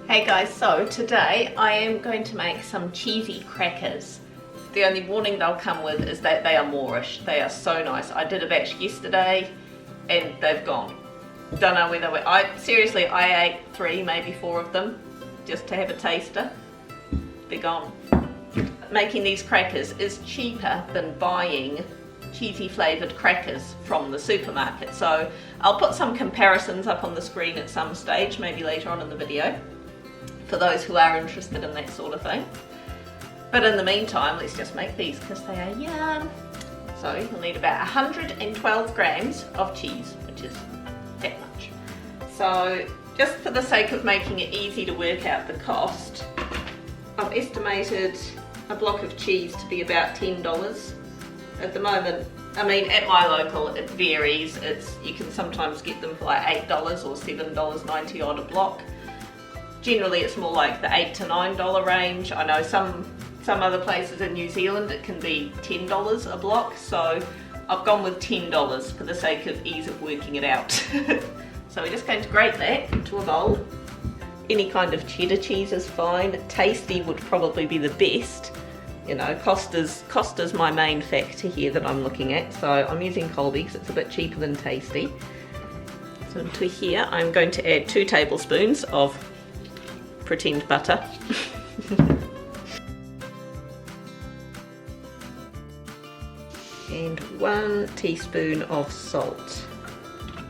Hey guys, so today I am going to make some cheesy crackers. The only warning they'll come with is that they are moorish. They are so nice. I did a batch yesterday and they've gone. Don't know where they were. I ate 3, maybe 4 of them just to have a taster. They're gone. Making these crackers is cheaper than buying cheesy flavoured crackers from the supermarket. So I'll put some comparisons up on the screen at some stage, maybe later on in the video, for those who are interested in that sort of thing. But in the meantime, let's just make these because they are yum. So you'll need about 112 grams of cheese, which is that much. So just for the sake of making it easy to work out the cost, I've estimated a block of cheese to be about $10. At the moment, I mean, at my local it varies. You can sometimes get them for like $8 or $7.90 odd a block. Generally it's more like the $8 to $9 range. I know some other places in New Zealand it can be $10 a block, so I've gone with $10 for the sake of ease of working it out. So we're just going to grate that into a bowl. Any kind of cheddar cheese is fine. Tasty would probably be the best. You know, cost is my main factor here that I'm looking at, so I'm using Colby because it's a bit cheaper than Tasty. So into here I'm going to add 2 tablespoons of pretend butter. And 1 teaspoon of salt.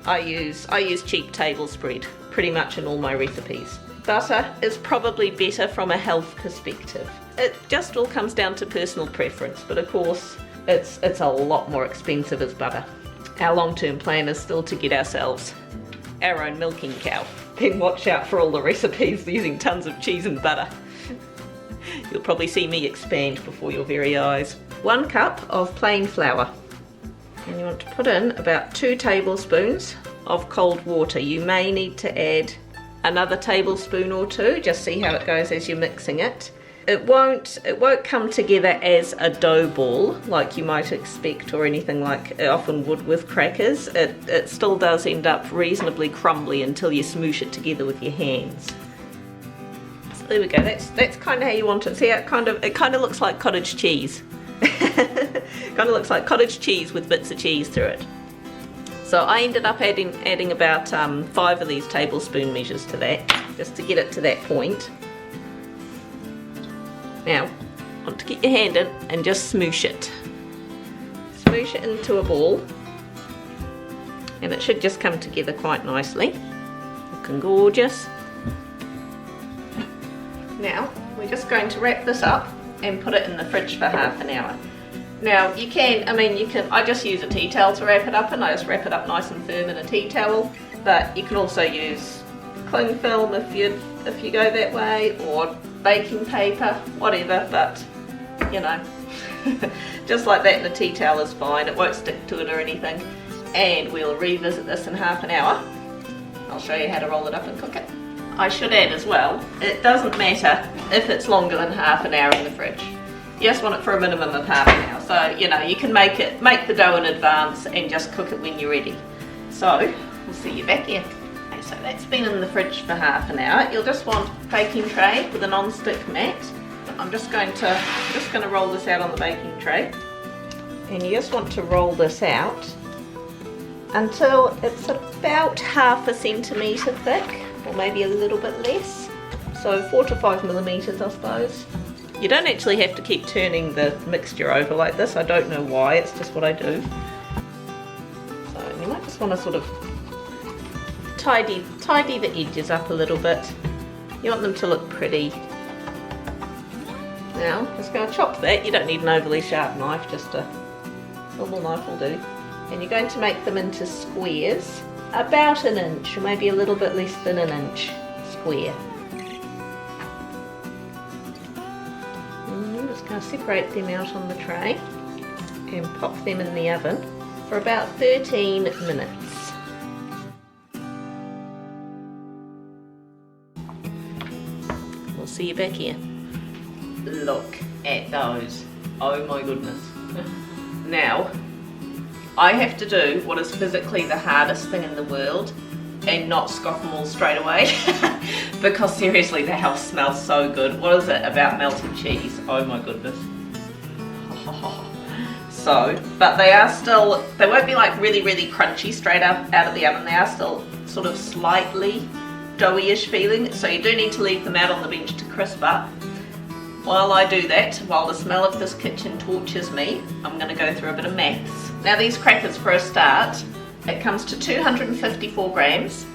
I use cheap table spread pretty much in all my recipes. Butter is probably better from a health perspective. It just all comes down to personal preference, but of course it's a lot more expensive as butter. Our long-term plan is still to get ourselves our own milking cow. Then watch out for all the recipes using tons of cheese and butter. You'll probably see me expand before your very eyes. 1 cup of plain flour. And you want to put in about 2 tablespoons of cold water. You may need to add another tablespoon or 2, just see how it goes as you're mixing it. It won't come together as a dough ball like you might expect or anything like it often would with crackers. It still does end up reasonably crumbly until you smoosh it together with your hands. So there we go, that's kind of how you want it. See how it kind of looks like cottage cheese. Kind of looks like cottage cheese with bits of cheese through it. So I ended up adding about 5 of these tablespoon measures to that, just to get it to that point. Now, I want to get your hand in and just smoosh it. Smoosh it into a ball, and it should just come together quite nicely. Looking gorgeous. Now, we're just going to wrap this up and put it in the fridge for half an hour. Now you can, I just use a tea towel to wrap it up, and I just wrap it up nice and firm in a tea towel, but you can also use cling film if you go that way, or baking paper, whatever, but you know, just like that in a tea towel is fine. It won't stick to it or anything, and we'll revisit this in half an hour. I'll show you how to roll it up and cook it. I should add as well, it doesn't matter if it's longer than half an hour in the fridge. You just want it for a minimum of half an hour. So, you know, you can make the dough in advance and just cook it when you're ready. So, we'll see you back here. Okay, so that's been in the fridge for half an hour. You'll just want a baking tray with a non-stick mat. I'm just going to roll this out on the baking tray. And you just want to roll this out until it's about ½ centimetre thick, or maybe a little bit less. So 4 to 5 millimetres, I suppose. You don't actually have to keep turning the mixture over like this. I don't know why, it's just what I do. So you might just want to sort of tidy the edges up a little bit. You want them to look pretty. Now, just going to chop that. You don't need an overly sharp knife, just a normal knife will do. And you're going to make them into squares, about 1 inch, or maybe a little bit less than 1 inch square. I'll separate them out on the tray and pop them in the oven for about 13 minutes. We'll see you back here. Look at those. Oh my goodness. Now, I have to do what is physically the hardest thing in the world, and not scoff them all straight away because seriously the house smells so good. What is it about melted cheese? Oh my goodness. So, but they are still, they won't be like really crunchy straight up out of the oven. They are still sort of slightly doughy-ish feeling, so you do need to leave them out on the bench to crisp up. While I do that, while the smell of this kitchen tortures me, I'm going to go through a bit of maths. Now these crackers, for a start, it comes to 254 grams,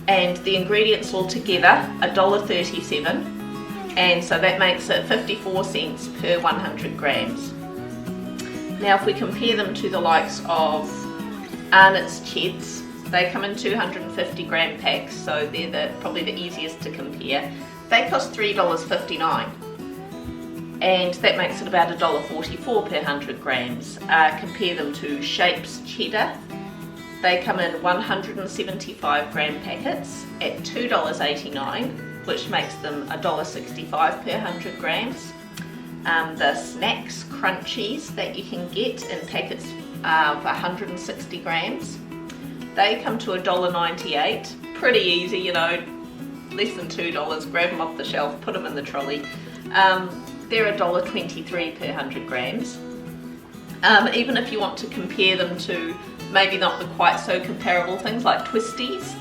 and the ingredients all together $1.37, and so that makes it 54 cents per 100 grams. Now if we compare them to the likes of Arnott's Cheds, they come in 250 gram packs, so they're probably the easiest to compare. They cost $3.59, and that makes it about $1.44 per 100 grams. Compare them to Shape's Cheddar. They come in 175 gram packets at $2.89, which makes them $1.65 per 100 grams. The Snacks Crunchies that you can get in packets of 160 grams, they come to $1.98. Pretty easy, you know, less than $2. Grab them off the shelf, put them in the trolley. They're $1.23 per 100 grams. Even if you want to compare them to maybe not the quite so comparable things like Twisties,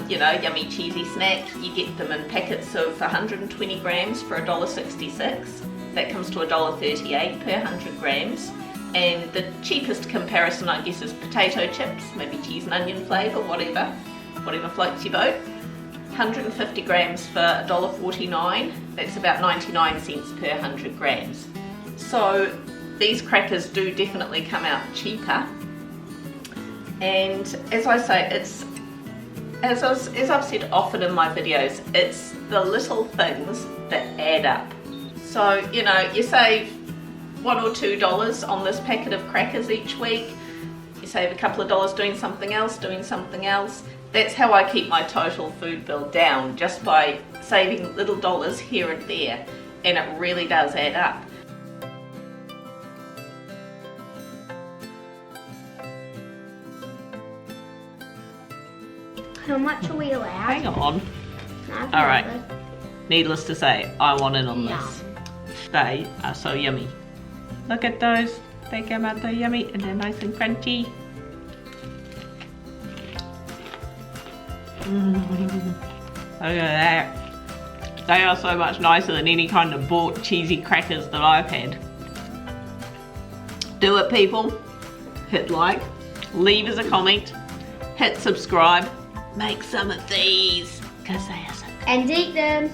you know, yummy cheesy snack, you get them in packets of 120 grams for $1.66. That comes to $1.38 per 100 grams. And the cheapest comparison, I guess, is potato chips, maybe cheese and onion flavour, whatever floats your boat. 150 grams for $1.49, that's about 99 cents per 100 grams. So these crackers do definitely come out cheaper. And as I say, it's, as I've said often in my videos, it's the little things that add up. So, you know, you save $1 or $2 on this packet of crackers each week. You save a couple of dollars doing something else. That's how I keep my total food bill down, just by saving little dollars here and there, and it really does add up. How much are we allowed? Hang on. Alright, needless to say, I want in on this. They are so yummy. Look at those, they come out so yummy and they're nice and crunchy. Look at that. They are so much nicer than any kind of bought cheesy crackers that I've had. Do it, people. Hit like, leave us a comment, hit subscribe, make some of these, because they are so good. And eat them.